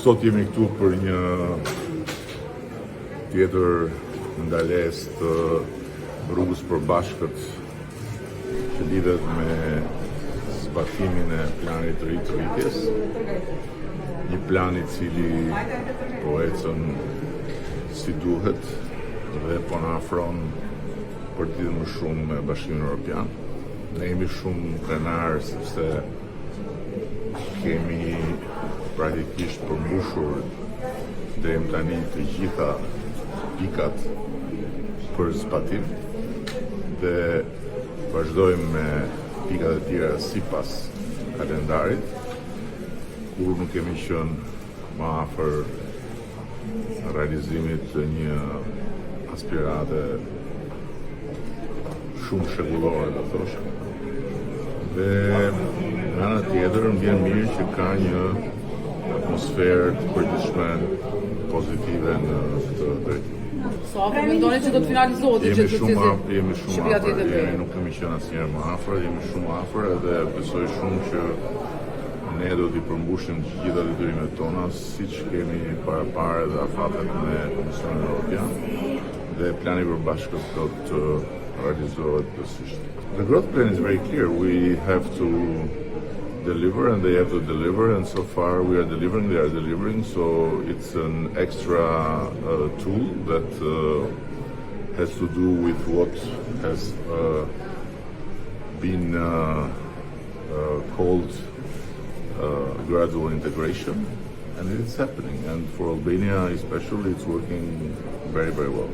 Sot jemi këtu për një tjetër ndalesë të rrugës përbashkët që lidhet me zbatimin e planit të ri të rritjes. Një plan I cili po ecën si duhet dhe po na afron për të më shumë me Bashkimin Evropian. Ne jemi shumë krenar sepse kemi praktikisht përmbushur deri tani të gjitha pikat për zbatim dhe vazhdojmë me pikat e tjera sipas kalendarit, kur nuk kemi qenë më afër realizimit të një aspirate shumë shekullore, do thoshe. Dhe nga ana tjetër më vjen mirë që ka një atmosferë të përditshme pozitive në këtë drejtim. Sa afër mendoni që do të finalizohet Jemi shumë afër, nuk kemi qenë asnjëherë më afër, jemi shumë afër edhe besoj shumë që ne do t'i përmbushim të gjitha detyrimet tona, siç kemi parapare dhe afatet me Komisionin Evropian dhe plani përbashkët do të realizohet plotësisht. The growth plan is very clear. We have to deliver and they have to deliver, and so far we are delivering, they are delivering, so it's an extra tool that has to do with what has been called gradual integration, and it's happening, and for Albania especially it's working very, very well.